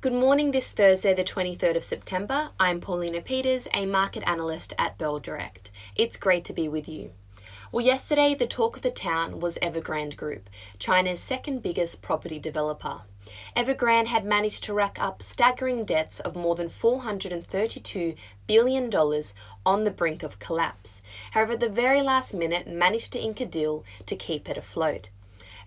Good morning this Thursday, the 23rd of September. I'm Paulina Peters, a market analyst at Bell Direct. It's great to be with you. Well, yesterday the talk of the town was Evergrande Group, China's second biggest property developer. Evergrande had managed to rack up staggering debts of more than $432 billion on the brink of collapse. However, at the very last minute managed to ink a deal to keep it afloat.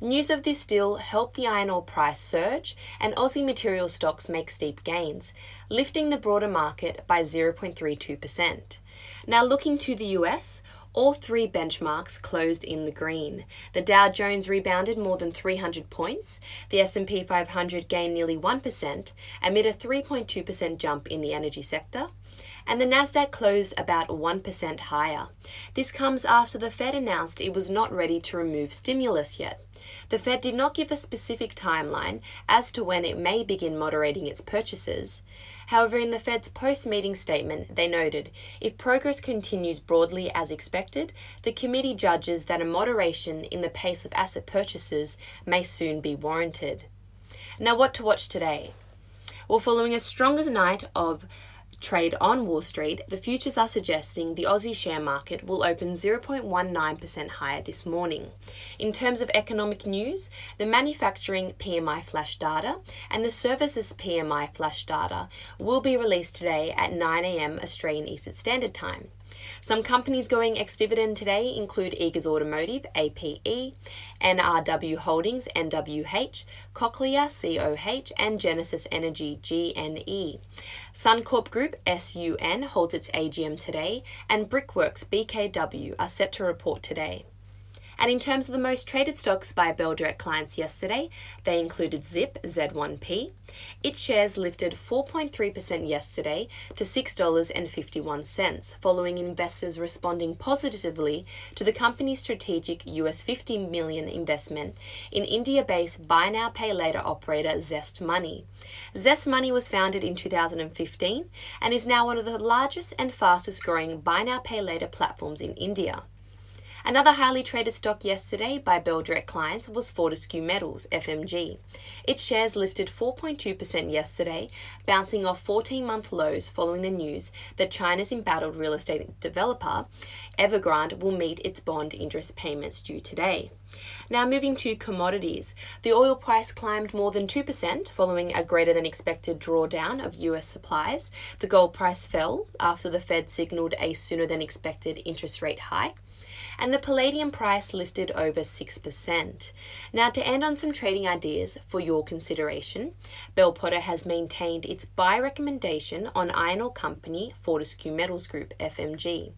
News of this deal helped the iron ore price surge and Aussie material stocks make steep gains, lifting the broader market by 0.32%. Now looking to the US, all three benchmarks closed in the green. The Dow Jones rebounded more than 300 points, the S&P 500 gained nearly 1% amid a 3.2% jump in the energy sector, and the Nasdaq closed about 1% higher. This comes after the Fed announced it was not ready to remove stimulus yet. The Fed did not give a specific timeline as to when it may begin moderating its purchases. However, in the Fed's post-meeting statement, they noted, if progress continues broadly as expected, the committee judges that a moderation in the pace of asset purchases may soon be warranted. Now, what to watch today? Well, following a stronger night of trade on Wall Street, the futures are suggesting the Aussie share market will open 0.19% higher this morning. In terms of economic news, the manufacturing PMI flash data and the services PMI flash data will be released today at 9 a.m. Australian Eastern Standard Time. Some companies going ex-dividend today include Eagers Automotive, APE, NRW Holdings, NWH, Cochlear, COH, and Genesis Energy, GNE. Suncorp Group, SUN, holds its AGM today, and Brickworks, BKW, are set to report today. And in terms of the most traded stocks by Bell Direct clients yesterday, they included Zip, Z1P. Its shares lifted 4.3% yesterday to $6.51, following investors responding positively to the company's strategic US $50 million investment in India-based buy now pay later operator Zest Money. Zest Money was founded in 2015 and is now one of the largest and fastest growing buy now pay later platforms in India. Another highly traded stock yesterday by Bell Direct clients was Fortescue Metals, FMG. Its shares lifted 4.2% yesterday, bouncing off 14-month lows following the news that China's embattled real estate developer, Evergrande, will meet its bond interest payments due today. Now moving to commodities, the oil price climbed more than 2% following a greater than expected drawdown of US supplies. The gold price fell after the Fed signaled a sooner than expected interest rate hike. And the palladium price lifted over 6%. Now, to end on some trading ideas for your consideration, Bell Potter has maintained its buy recommendation on iron ore company Fortescue Metals Group, FMG.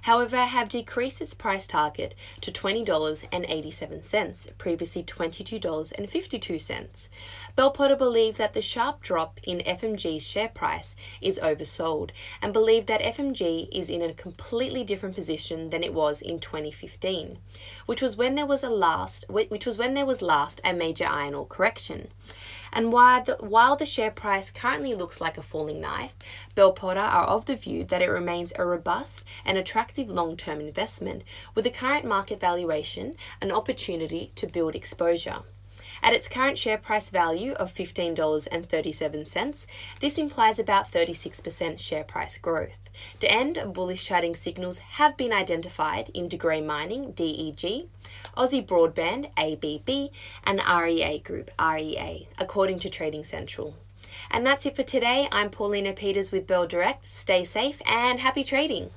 However, have decreased its price target to $20.87, previously $22.52. Bell Potter believe that the sharp drop in FMG's share price is oversold and believe that FMG is in a completely different position than it was in 2015, which was when there was last a major iron ore correction. And while the share price currently looks like a falling knife, Bell Potter are of the view that it remains a robust and attractive long-term investment with the current market valuation an opportunity to build exposure. At its current share price value of $15.37, this implies about 36% share price growth. To end, bullish trading signals have been identified in De Grey Mining, DEG, Aussie Broadband, ABB, and REA Group, REA, according to Trading Central. And that's it for today. I'm Paulina Peters with Bell Direct. Stay safe and happy trading.